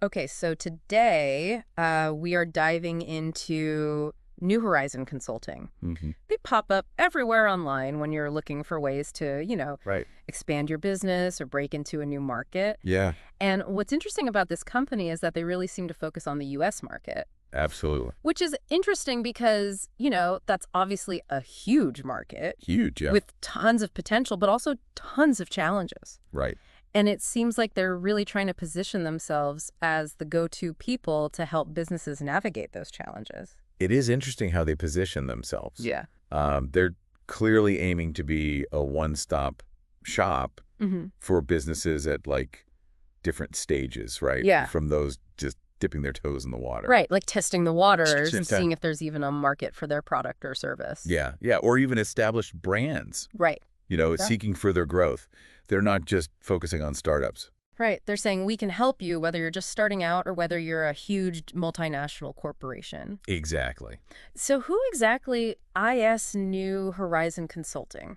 Okay, so today we are diving into New Horizon Consulting. Hmm. They pop up everywhere online when you're looking for ways to, Right. expand your business or break into a new market. Yeah, And what's interesting about this company is that they really seem to focus on the US market, absolutely. which is interesting because, that's obviously a huge market Huge, yeah. with tons of potential, but also tons of challenges. Right. And it seems like they're really trying to position themselves as the go-to people to help businesses navigate those challenges. It is interesting how they position themselves. Yeah. They're clearly aiming to be a one-stop shop Hmm. for businesses at like different stages, right? Yeah. From those just dipping their toes in the water. Right, like testing the waters and Yeah. seeing if there's even a market for their product or service. Yeah, yeah. Or even established brands, Right. Yeah. seeking further growth. They're not just focusing on startups. Right. They're saying we can help you whether you're just starting out or whether you're a huge multinational corporation. Exactly. So who exactly is New Horizon Consulting?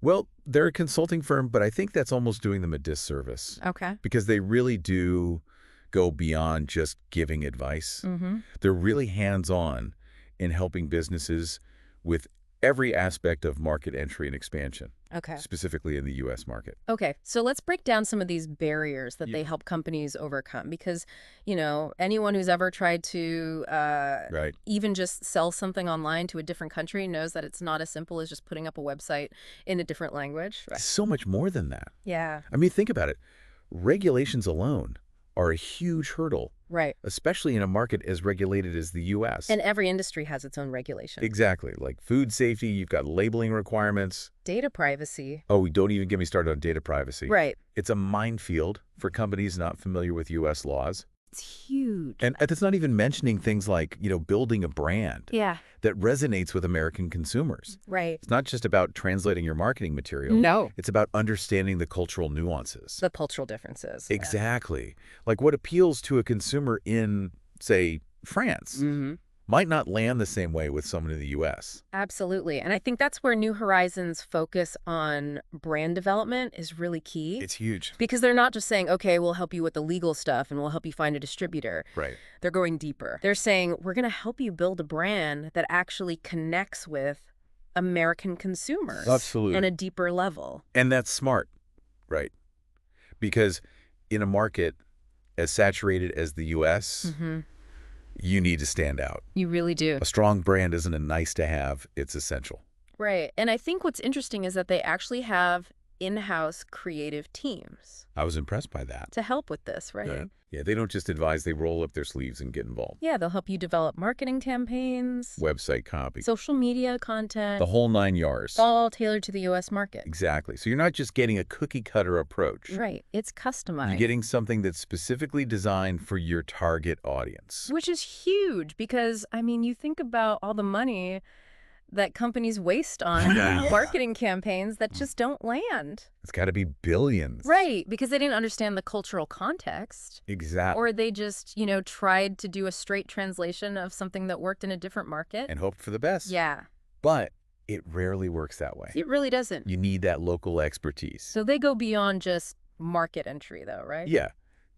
Well, they're a consulting firm, but I think that's almost doing them a disservice Okay. because they really do go beyond just giving advice. Mm-hmm. They're really hands-on in helping businesses with every aspect of market entry and expansion, Okay. specifically in the U.S. market. Okay, so let's break down some of these barriers that Ye- they help companies overcome because, anyone who's ever tried to Right. even just sell something online to a different country knows that it's not as simple as just putting up a website in a different language. Right. So much more than that. Yeah. I mean, think about it. Regulations alone are a huge hurdle, Right. especially in a market as regulated as the U.S. And every industry has its own regulation. Exactly. Like food safety, you've got labeling requirements. Data privacy. Oh, don't even get me started on data privacy. Right. It's a minefield for companies not familiar with U.S. laws. It's huge. And that's not even mentioning things like, building a brand Yeah. that resonates with American consumers. Right. It's not just about translating your marketing material. No. It's about understanding the cultural nuances. The cultural differences. Yeah. Exactly. Like what appeals to a consumer in, say, France Mm-hmm. might not land the same way with someone in the U.S. Absolutely. And I think that's where New Horizons' focus on brand development is really key. It's huge. Because they're not just saying, okay, we'll help you with the legal stuff and we'll help you find a distributor. Right. They're going deeper. They're saying, we're going to help you build a brand that actually connects with American consumers. Absolutely. On a deeper level. And that's smart, right? Because in a market as saturated as the U.S., Mm-hmm. you need to stand out. You really do. A strong brand isn't a nice to have, it's essential. Right. And I think what's interesting is that they actually have in-house creative teams I was impressed by that. to help with this, right? Yeah. Yeah, they don't just advise, they roll up their sleeves and get involved. Yeah, they'll help you develop marketing campaigns, Website copy, social media content, the whole 9 yards. all tailored to the U.S. market. Exactly. So you're not just getting a cookie-cutter approach. Right. It's customized. You're getting something that's specifically designed for your target audience. Which is huge because, you think about all the money that companies waste on marketing campaigns that just don't land. It's got to be billions. Right. Because they didn't understand the cultural context. Exactly. Or they just, tried to do a straight translation of something that worked in a different market. And hoped for the best. Yeah. But it rarely works that way. It really doesn't. You need that local expertise. So they go beyond just market entry, though, right? Yeah.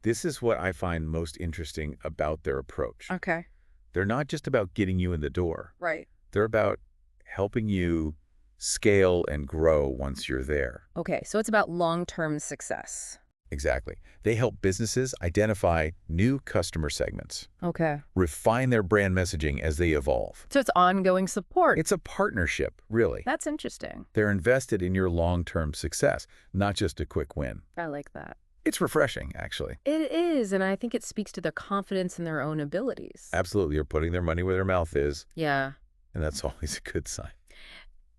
This is what I find most interesting about their approach. Okay. They're not just about getting you in the door. Right. They're about helping you scale and grow once you're there. Okay. So it's about long-term success. Exactly. They help businesses identify new customer segments, Okay. refine their brand messaging as they evolve. So it's ongoing support. It's a partnership, really. That's interesting. They're invested in your long-term success, not just a quick win. I like that. It's refreshing, actually. It is, and I think it speaks to their confidence in their own abilities. Absolutely. You're putting their money where their mouth is, Yeah. and that's always a good sign.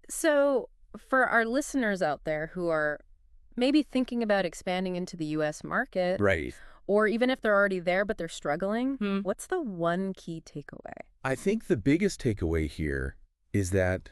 So for our listeners out there who are maybe thinking about expanding into the U.S. market, Right. or even if they're already there but they're struggling, what's the one key takeaway? I think the biggest takeaway here is that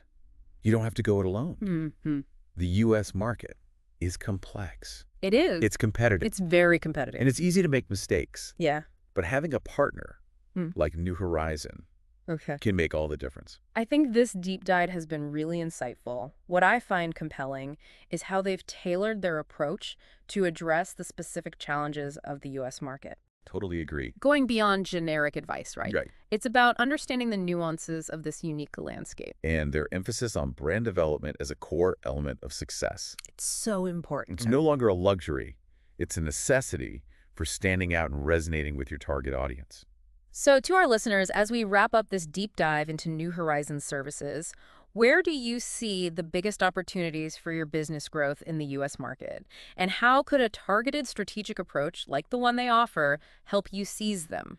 you don't have to go it alone. Mm-hmm. The U.S. market is complex. It is. It's competitive. It's very competitive. And it's easy to make mistakes. Yeah. But having a partner Mm. like New Horizon Okay. can make all the difference. I think this deep dive has been really insightful. What I find compelling is how they've tailored their approach to address the specific challenges of the U.S. market. Totally agree. Going beyond generic advice, right? Right. It's about understanding the nuances of this unique landscape. And their emphasis on brand development as a core element of success. It's so important. It's no longer a luxury. It's a necessity for standing out and resonating with your target audience. So to our listeners, as we wrap up this deep dive into New Horizons services, where do you see the biggest opportunities for your business growth in the U.S. market? And how could a targeted strategic approach like the one they offer help you seize them?